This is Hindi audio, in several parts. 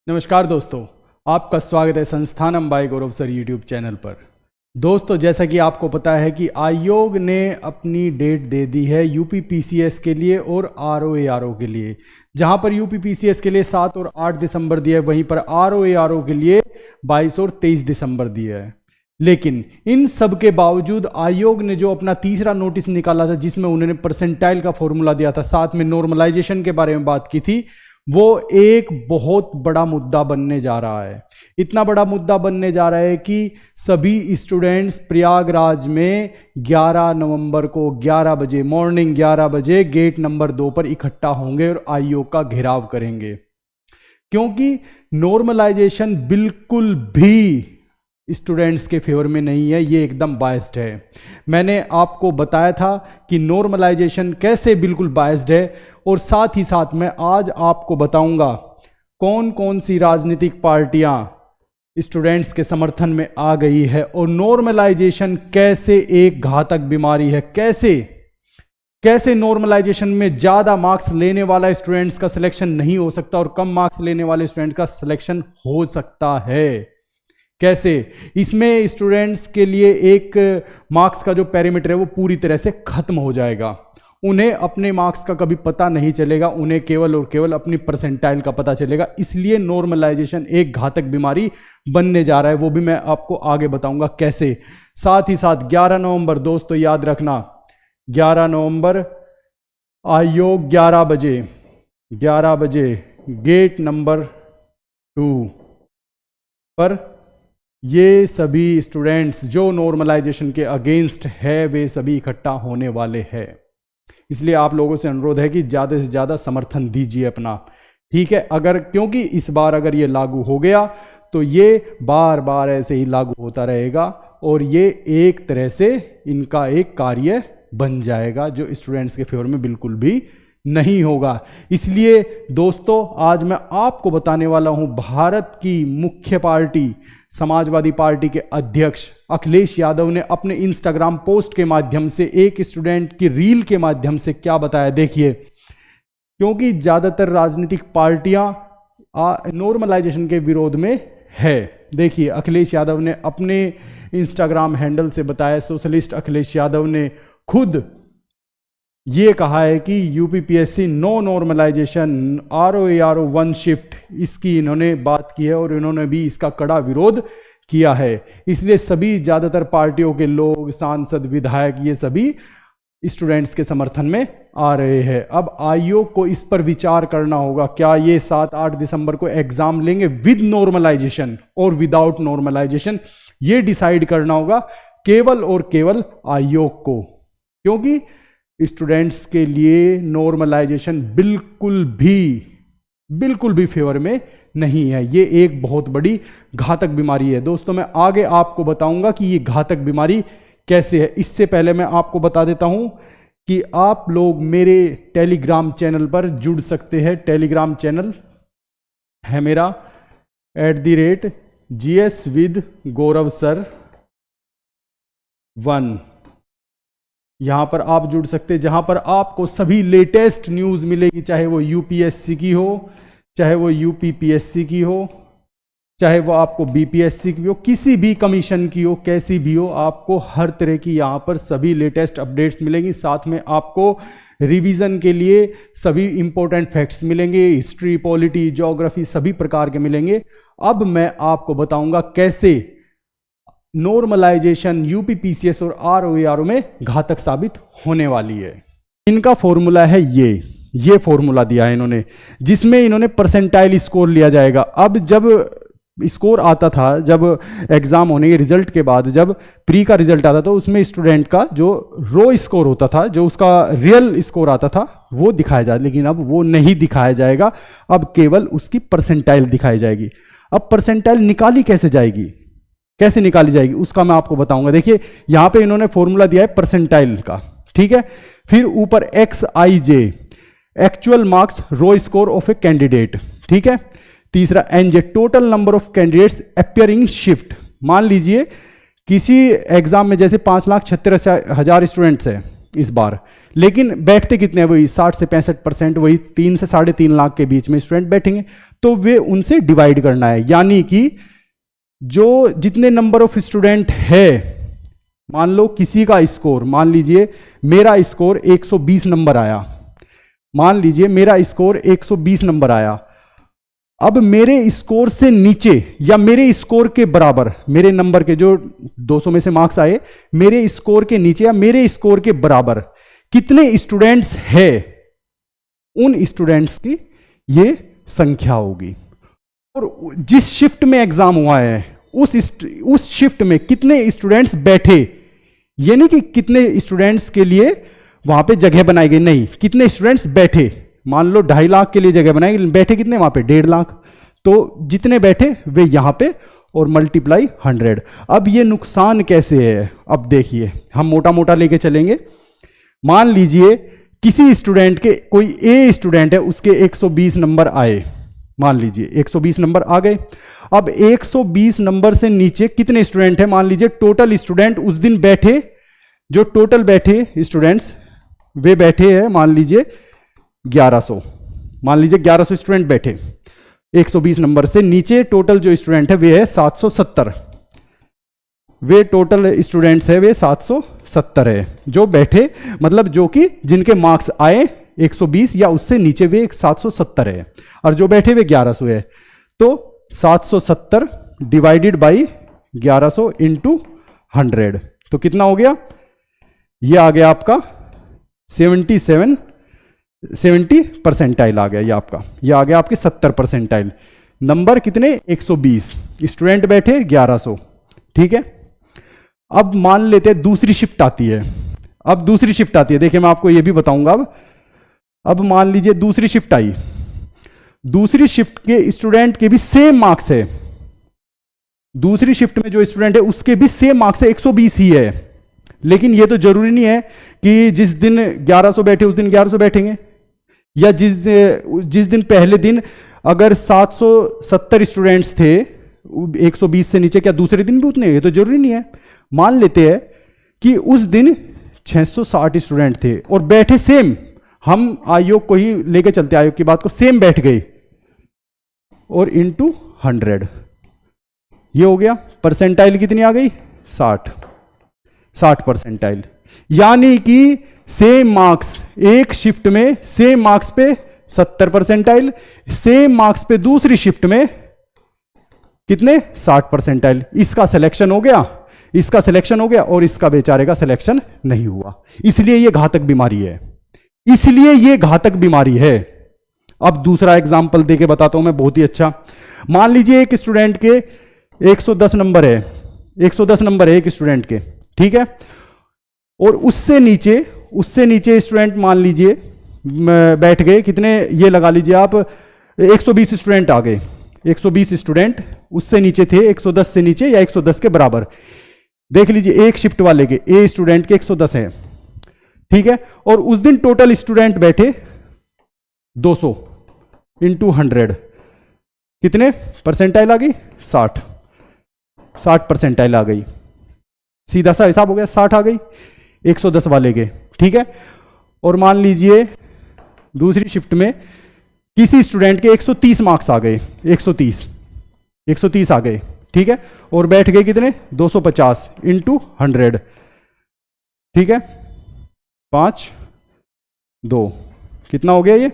नमस्कार दोस्तों, आपका स्वागत है संस्थानम बाय गौरव सर यूट्यूब चैनल पर। दोस्तों, जैसा कि आपको पता है कि आयोग ने अपनी डेट दे दी है यूपी पीसीएस के लिए और आरओ के लिए। जहां पर यूपी पीसीएस के लिए 7 और 8 दिसंबर दिया है, वहीं पर आरओ के लिए 22 और 23 दिसंबर दिया है। लेकिन इन सब के बावजूद आयोग ने जो अपना तीसरा नोटिस निकाला था, जिसमें उन्होंने परसेंटाइल का फॉर्मूला दिया था, साथ में नॉर्मलाइजेशन के बारे में बात की थी, वो एक बहुत बड़ा मुद्दा बनने जा रहा है। इतना बड़ा मुद्दा बनने जा रहा है कि सभी स्टूडेंट्स प्रयागराज में 11 नवंबर को 11 बजे मॉर्निंग 11 बजे गेट नंबर 2 पर इकट्ठा होंगे और आयोग का घेराव करेंगे, क्योंकि नॉर्मलाइजेशन बिल्कुल भी स्टूडेंट्स के फेवर में नहीं है। ये एकदम बायस्ड है। मैंने आपको बताया था कि नॉर्मलाइजेशन कैसे बिल्कुल बायस्ड है, और साथ ही साथ मैं आज आपको बताऊंगा कौन कौन सी राजनीतिक पार्टियां स्टूडेंट्स के समर्थन में आ गई है, और नॉर्मलाइजेशन कैसे एक घातक बीमारी है। कैसे नॉर्मलाइजेशन में ज़्यादा मार्क्स लेने वाला स्टूडेंट्स का सिलेक्शन नहीं हो सकता और कम मार्क्स लेने वाले स्टूडेंट का सिलेक्शन हो सकता है। कैसे इसमें स्टूडेंट्स के लिए एक मार्क्स का जो पैरामीटर है वो पूरी तरह से खत्म हो जाएगा। उन्हें अपने मार्क्स का कभी पता नहीं चलेगा, उन्हें केवल और केवल अपनी परसेंटाइल का पता चलेगा। इसलिए नॉर्मलाइजेशन एक घातक बीमारी बनने जा रहा है, वो भी मैं आपको आगे बताऊंगा कैसे। साथ ही साथ 11 नवंबर दोस्तों याद रखना, 11 नवंबर आयोग 11 बजे गेट नंबर 2 पर ये सभी स्टूडेंट्स जो नॉर्मलाइजेशन के अगेंस्ट है वे सभी इकट्ठा होने वाले हैं। इसलिए आप लोगों से अनुरोध है कि ज़्यादा से ज़्यादा समर्थन दीजिए अपना, ठीक है। क्योंकि इस बार अगर ये लागू हो गया तो ये बार बार ऐसे ही लागू होता रहेगा, और ये एक तरह से इनका एक कार्य बन जाएगा जो स्टूडेंट्स के फेवर में बिल्कुल भी नहीं होगा। इसलिए दोस्तों आज मैं आपको बताने वाला हूं, भारत की मुख्य पार्टी समाजवादी पार्टी के अध्यक्ष अखिलेश यादव ने अपने इंस्टाग्राम पोस्ट के माध्यम से एक स्टूडेंट की रील के माध्यम से क्या बताया, देखिए। क्योंकि ज्यादातर राजनीतिक पार्टियां नॉर्मलाइजेशन के विरोध में है। देखिए, अखिलेश यादव ने अपने इंस्टाग्राम हैंडल से बताया, सोशलिस्ट अखिलेश यादव ने खुद ये कहा है कि UPPSC no normalization RO 1 shift, इसकी इन्होंने बात की है और इन्होंने भी इसका कड़ा विरोध किया है। इसलिए सभी ज़्यादातर पार्टियों के लोग, सांसद, विधायक, ये सभी स्टूडेंट्स के समर्थन में आ रहे हैं। अब आयोग को इस पर विचार करना होगा, क्या ये 7-8 दिसंबर को एग्जाम लेंगे विद नॉर्मलाइजेशन और विदाउट नॉर्मलाइजेशन, ये डिसाइड करना होगा केवल और केवल आयोग को। क्योंकि स्टूडेंट्स के लिए नॉर्मलाइजेशन बिल्कुल भी फेवर में नहीं है। ये एक बहुत बड़ी घातक बीमारी है। दोस्तों मैं आगे आपको बताऊंगा कि ये घातक बीमारी कैसे है। इससे पहले मैं आपको बता देता हूं कि आप लोग मेरे टेलीग्राम चैनल पर जुड़ सकते हैं। टेलीग्राम चैनल है मेरा @GS with गौरव सर 1। यहाँ पर आप जुड़ सकते हैं, जहाँ पर आपको सभी लेटेस्ट न्यूज़ मिलेगी, चाहे वो यूपीएससी की हो, चाहे वो यूपीपीएससी की हो, चाहे वो आपको बीपीएससी की हो, किसी भी कमीशन की हो, कैसी भी हो, आपको हर तरह की यहाँ पर सभी लेटेस्ट अपडेट्स मिलेंगी। साथ में आपको रिवीजन के लिए सभी इंपॉर्टेंट फैक्ट्स मिलेंगे, हिस्ट्री, पॉलिटी, ज्योग्राफी सभी प्रकार के मिलेंगे। अब मैं आपको बताऊंगा कैसे नॉर्मलाइजेशन यूपीपीसीएस और आरओ में घातक साबित होने वाली है। इनका फॉर्मूला है ये फॉर्मूला दिया है इन्होंने, जिसमें इन्होंने परसेंटाइल स्कोर लिया जाएगा। अब जब स्कोर आता था, जब एग्जाम होने के रिजल्ट के बाद जब प्री का रिजल्ट आता था, उसमें स्टूडेंट का जो रो स्कोर होता था, जो उसका रियल स्कोर आता था, वो दिखाया जाए। लेकिन अब वो नहीं दिखाया जाएगा, अब केवल उसकी परसेंटाइल दिखाई जाएगी। अब परसेंटाइल कैसे निकाली जाएगी उसका मैं आपको बताऊंगा। देखिए यहां पे इन्होंने फॉर्मूला दिया है परसेंटाइल का, ठीक है। फिर ऊपर XIJ actual marks raw score of a candidate, ठीक है। तीसरा NJ total number of candidates appearing shift. मान लीजिए किसी एग्जाम में जैसे 5,76,000 स्टूडेंट्स है इस बार, लेकिन बैठते कितने हैं, वही 60 से 65%, वही 3 से 3.5 लाख के बीच में स्टूडेंट बैठेंगे, तो वे उनसे डिवाइड करना है। यानी कि जो जितने नंबर ऑफ स्टूडेंट है, मान लो किसी का स्कोर, मान लीजिए मेरा स्कोर 120 नंबर आया, मान लीजिए मेरा स्कोर 120 नंबर आया। अब मेरे स्कोर से नीचे या मेरे स्कोर के बराबर, मेरे नंबर के जो 200 में से मार्क्स आए, मेरे स्कोर के नीचे या मेरे स्कोर के बराबर कितने स्टूडेंट्स हैं, उन स्टूडेंट्स की ये संख्या होगी। और जिस शिफ्ट में एग्जाम हुआ है उस शिफ्ट में कितने स्टूडेंट्स बैठे, यानी कि कितने स्टूडेंट्स के लिए वहां पे जगह बनाई गई, नहीं, कितने स्टूडेंट्स बैठे। मान लो 2.5 लाख के लिए जगह बनाई, बैठे कितने वहां पे 1.5 लाख, तो जितने बैठे वे यहां पे और मल्टीप्लाई 100। अब ये नुकसान कैसे है, अब देखिए हम मोटा मोटा लेके चलेंगे। मान लीजिए किसी स्टूडेंट के, कोई ए स्टूडेंट है, उसके 120 नंबर आए, मान लीजिए 120 नंबर आ गए। अब 120 नंबर से नीचे कितने स्टूडेंट हैं, मान लीजिए टोटल स्टूडेंट उस दिन बैठे, जो टोटल बैठे स्टूडेंट्स वे बैठे हैं मान लीजिए 1100, मान लीजिए 1100 स्टूडेंट बैठे। 120 नंबर से नीचे टोटल जो स्टूडेंट है वे है 770, वे टोटल स्टूडेंट्स है वे 770 है जो बैठे, मतलब जो कि जिनके मार्क्स आए 120 या उससे नीचे वे 770 है, और जो बैठे वे 1100 है। तो 770 डिवाइडेड बाई 1100 इंटू 100, तो कितना हो गया, ये आ गया आपका 70 परसेंटाइल आ गया, ये आपका, ये आ गया आपके 70 परसेंटाइल। नंबर कितने, 120, स्टूडेंट बैठे 1100, ठीक है। अब मान लेते हैं दूसरी शिफ्ट आती है, अब दूसरी शिफ्ट आती है, देखिए मैं आपको ये भी बताऊंगा। अब मान लीजिए दूसरी शिफ्ट आई, दूसरी शिफ्ट के स्टूडेंट के भी सेम मार्क्स है, दूसरी शिफ्ट में जो स्टूडेंट है उसके भी सेम मार्क्स है, 120 ही है। लेकिन ये तो जरूरी नहीं है कि जिस दिन 1100 बैठे उस दिन 1100 बैठेंगे, या जिस दिन पहले दिन अगर 770 स्टूडेंट्स थे 120 से नीचे, क्या दूसरे दिन भी उतने, ये तो जरूरी नहीं है। मान लेते हैं कि उस दिन 660 स्टूडेंट थे और बैठे सेम, हम आयोग को ही लेके चलते, आयोग की बात को, सेम बैठ गए और इंटू 100, ये हो गया। परसेंटाइल कितनी आ गई, 60 परसेंटाइल। यानी कि सेम मार्क्स एक शिफ्ट में, सेम मार्क्स पे 70 परसेंटाइल, सेम मार्क्स पे दूसरी शिफ्ट में कितने, 60 परसेंटाइल। इसका सिलेक्शन हो गया, इसका सिलेक्शन हो गया, और इसका बेचारे का सिलेक्शन नहीं हुआ। इसलिए यह घातक बीमारी है, इसलिए यह घातक बीमारी है। अब दूसरा एग्जाम्पल देके बताता हूं मैं, बहुत ही अच्छा। मान लीजिए एक स्टूडेंट के 110 नंबर है, 110 नंबर है एक स्टूडेंट के, ठीक है। और उससे नीचे स्टूडेंट मान लीजिए बैठ गए कितने, ये लगा लीजिए आप 120 स्टूडेंट आ गए, 120 स्टूडेंट उससे नीचे थे, 110 से नीचे या 110 के बराबर। देख लीजिए एक शिफ्ट वाले के ए स्टूडेंट के 110 है, ठीक है। और उस दिन टोटल स्टूडेंट बैठे 200 इंटू 100, कितने परसेंटाइल आ गई, 60 परसेंटाइल आ गई। सीधा सा हिसाब हो गया, 60 आ गई 110 वाले के, ठीक है। और मान लीजिए दूसरी शिफ्ट में किसी स्टूडेंट के 130 मार्क्स आ गए, 130 आ गए, ठीक है। और बैठ गए कितने, 250 इंटू 100, ठीक है। 5 2 कितना हो गया ये,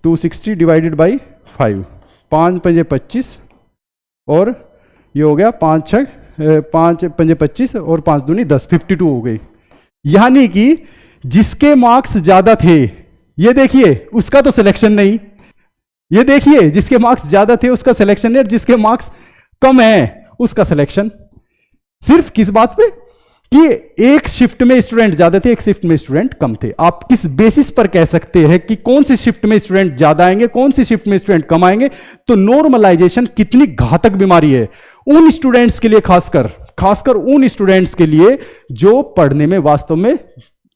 260 डिवाइडेड बाई 5, 5 पंजे 25, और ये हो गया 5 पंजे 25 और 5 दूनी 10, 52 हो गई। यानी कि जिसके मार्क्स ज्यादा थे, ये देखिए उसका तो सिलेक्शन नहीं, ये देखिए जिसके मार्क्स ज्यादा थे उसका सिलेक्शन है, जिसके मार्क्स कम है उसका सिलेक्शन। सिर्फ किस बात पे, कि एक शिफ्ट में स्टूडेंट ज्यादा थे, एक शिफ्ट में स्टूडेंट कम थे। आप किस बेसिस पर कह सकते हैं कि कौन सी शिफ्ट में स्टूडेंट ज्यादा आएंगे, कौन सी शिफ्ट में स्टूडेंट कम आएंगे। तो नॉर्मलाइजेशन कितनी घातक बीमारी है उन स्टूडेंट्स के लिए, खासकर उन स्टूडेंट्स के लिए जो पढ़ने में वास्तव में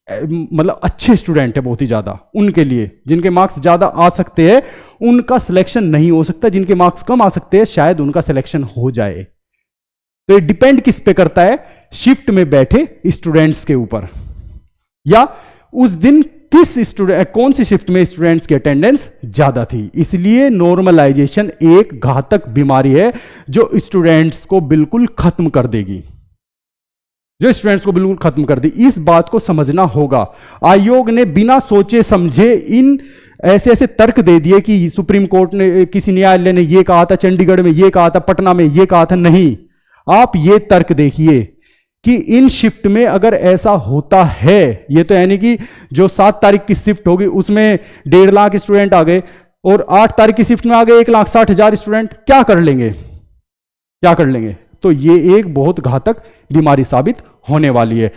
मतलब अच्छे स्टूडेंट है बहुत ही ज्यादा, उनके लिए जिनके मार्क्स ज्यादा आ सकते हैं उनका सिलेक्शन नहीं हो सकता, जिनके मार्क्स कम आ सकते हैं शायद उनका सिलेक्शन हो जाए। तो ये डिपेंड किस पे करता है, शिफ्ट में बैठे स्टूडेंट्स के ऊपर। या उस दिन कौन सी शिफ्ट में स्टूडेंट्स की अटेंडेंस ज्यादा थी। इसलिए नॉर्मलाइजेशन एक घातक बीमारी है जो स्टूडेंट्स को बिल्कुल खत्म कर देगी, इस बात को समझना होगा। आयोग ने बिना सोचे समझे इन ऐसे ऐसे तर्क दे दिए कि सुप्रीम कोर्ट ने, किसी न्यायालय ने यह कहा था, चंडीगढ़ में यह कहा था, पटना में यह कहा था। नहीं, आप ये तर्क देखिए कि इन शिफ्ट में अगर ऐसा होता है, ये तो यानी कि जो 7 तारीख की शिफ्ट होगी उसमें 1.5 लाख स्टूडेंट आ गए और 8 तारीख की शिफ्ट में आ गए 1,60,000 स्टूडेंट, क्या कर लेंगे? तो ये एक बहुत घातक बीमारी साबित होने वाली है।